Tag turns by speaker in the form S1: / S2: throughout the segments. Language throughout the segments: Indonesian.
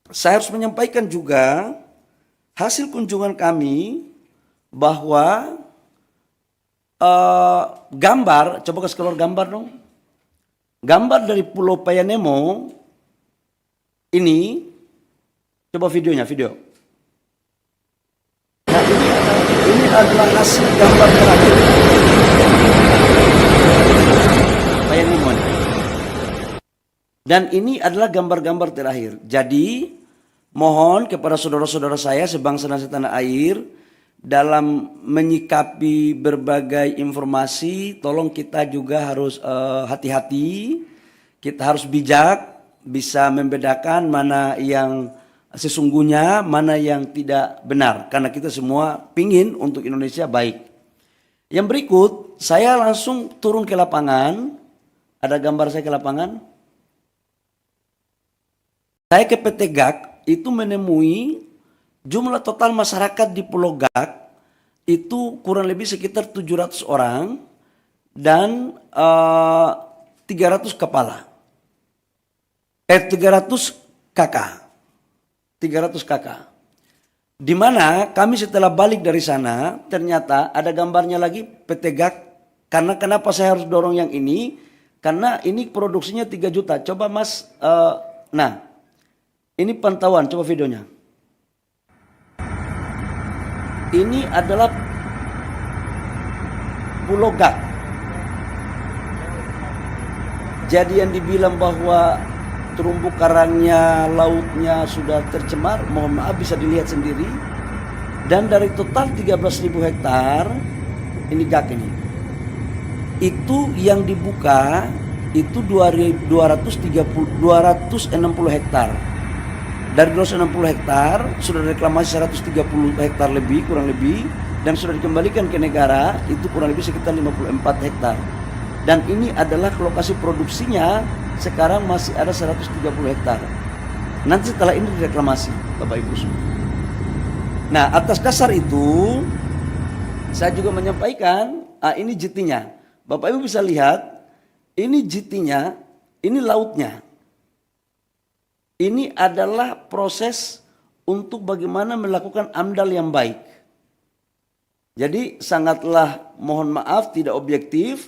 S1: saya harus menyampaikan juga hasil kunjungan kami bahwa gambar, coba kasih keluar gambar dong. Gambar dari Pulau Payanemo ini, coba videonya, video. Nah ini adalah hasil gambar terakhir. Payanemo ini. Dan ini adalah gambar-gambar terakhir. Jadi mohon kepada saudara-saudara saya sebangsa dan setanah air, dalam menyikapi berbagai informasi, tolong kita juga harus hati-hati, kita harus bijak, bisa membedakan mana yang sesungguhnya, mana yang tidak benar. Karena kita semua pingin untuk Indonesia baik. Yang berikut, saya langsung turun ke lapangan. Ada gambar saya ke lapangan. Saya ke PT GAK itu menemui jumlah total masyarakat di Pulau GAK itu kurang lebih sekitar 700 orang dan 300 kepala. 300 kakak. 300 kakak. Di mana kami setelah balik dari sana ternyata ada gambarnya lagi PT GAK. Karena kenapa saya harus dorong yang ini? Karena ini produksinya 3 juta. Coba Mas, nah ini pantauan, coba videonya. Ini adalah Pulau GAK. Jadi yang dibilang bahwa terumbu karangnya, lautnya sudah tercemar, mohon maaf bisa dilihat sendiri. Dan dari total 13.000 hektar, ini GAK ini. Itu yang dibuka itu 260 hektar. Dari 260 hektar sudah reklamasi 130 hektar lebih, kurang lebih, dan sudah dikembalikan ke negara itu kurang lebih sekitar 54 hektar. Dan ini adalah lokasi produksinya sekarang masih ada 130 hektar. Nanti setelah ini direklamasi, Bapak Ibu semua. Nah, atas dasar itu saya juga menyampaikan, ini JT-nya. Bapak Ibu bisa lihat, ini JT-nya, ini lautnya. Ini adalah proses untuk bagaimana melakukan AMDAL yang baik. Jadi sangatlah mohon maaf tidak objektif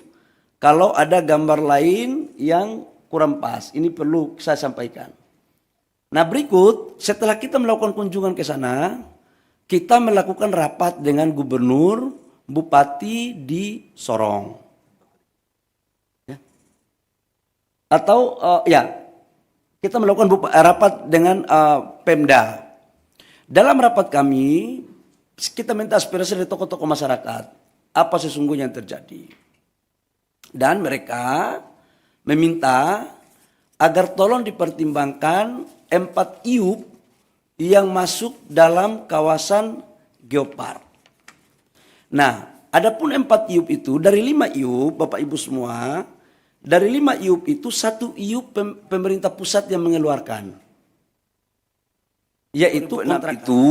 S1: kalau ada gambar lain yang kurang pas. Ini perlu saya sampaikan. Nah berikut setelah kita melakukan kunjungan ke sana, kita melakukan rapat dengan gubernur, bupati di Sorong. Ya. Atau kita melakukan rapat dengan Pemda. Dalam rapat kami, kita minta aspirasi dari tokoh-tokoh masyarakat. Apa sesungguhnya yang terjadi. Dan mereka meminta agar tolong dipertimbangkan 4 IUP yang masuk dalam kawasan geopark. Nah, adapun 4 IUP itu, dari 5 IUP, Bapak Ibu semua, dari 5 IUP itu 1 IUP pemerintah pusat yang mengeluarkan. Yaitu 6 itu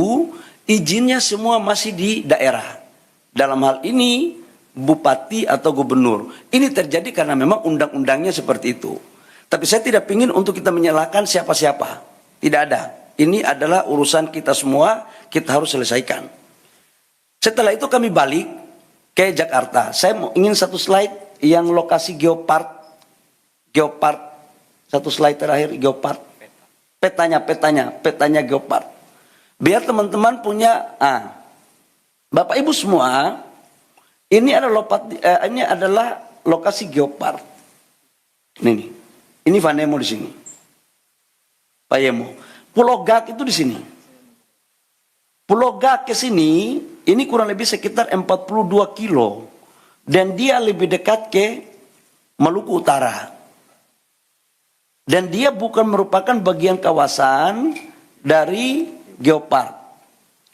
S1: izinnya semua masih di daerah. Dalam hal ini bupati atau gubernur. Ini terjadi karena memang undang-undangnya seperti itu. Tapi saya tidak ingin untuk kita menyalahkan siapa-siapa. Tidak ada. Ini adalah urusan kita semua, kita harus selesaikan. Setelah itu kami balik ke Jakarta. Saya ingin satu slide yang lokasi geopark. Geopark, satu slide terakhir geopark. Petanya geopark. Biar teman-teman punya, Bapak Ibu semua, ini adalah lokasi geopark. Ini Vanemo di sini. Payemo. Pulau GAK itu di sini. Pulau GAK ke sini, ini kurang lebih sekitar 42 kilo. Dan dia lebih dekat ke Maluku Utara. Dan dia bukan merupakan bagian kawasan dari geopark.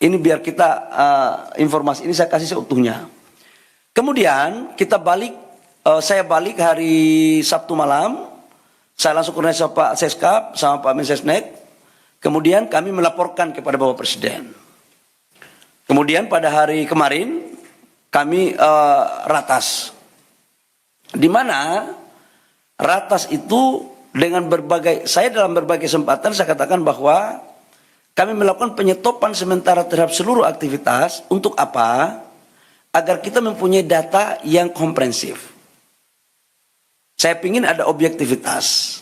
S1: Ini biar kita informasi ini saya kasih seutuhnya. Kemudian kita balik, saya balik hari Sabtu malam. Saya langsung koordinasi sama Pak Seskap, sama Pak Mensesnek. Kemudian kami melaporkan kepada Bapak Presiden. Kemudian pada hari kemarin kami ratas. Di mana ratas itu dengan berbagai, saya dalam berbagai kesempatan saya katakan bahwa kami melakukan penyetopan sementara terhadap seluruh aktivitas. Untuk apa? Agar kita mempunyai data yang komprehensif. Saya ingin ada objektivitas.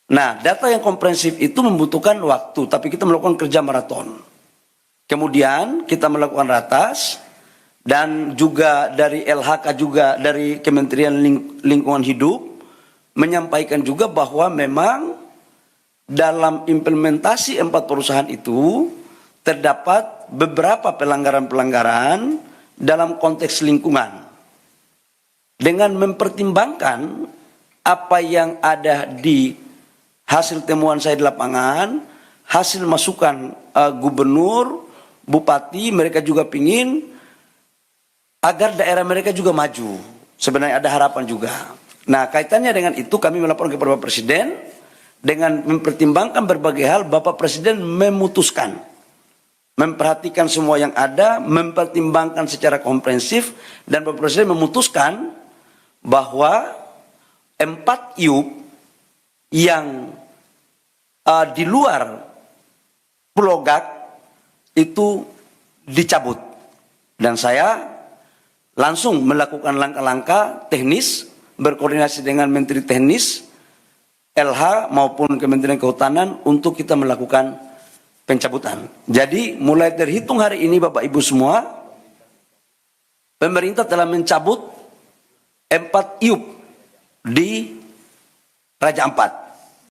S1: Nah, data yang komprehensif itu membutuhkan waktu, tapi kita melakukan kerja maraton. Kemudian kita melakukan ratas, dan juga dari LHK juga dari Kementerian Lingkungan Hidup menyampaikan juga bahwa memang dalam implementasi 4 perusahaan itu terdapat beberapa pelanggaran-pelanggaran dalam konteks lingkungan. Dengan mempertimbangkan apa yang ada di hasil temuan saya di lapangan, hasil masukan gubernur, bupati, mereka juga pingin agar daerah mereka juga maju. Sebenarnya ada harapan juga. Nah, kaitannya dengan itu kami melaporkan kepada Bapak Presiden. Dengan mempertimbangkan berbagai hal, Bapak Presiden memutuskan, memperhatikan semua yang ada, mempertimbangkan secara komprehensif, dan Bapak Presiden memutuskan bahwa 4 IUP yang di luar Pulau Gak itu dicabut. Dan saya langsung melakukan langkah-langkah teknis, berkoordinasi dengan Menteri Teknis, LH maupun Kementerian Kehutanan untuk kita melakukan pencabutan. Jadi mulai terhitung hari ini Bapak Ibu semua, pemerintah telah mencabut 4 IUP di Raja Ampat.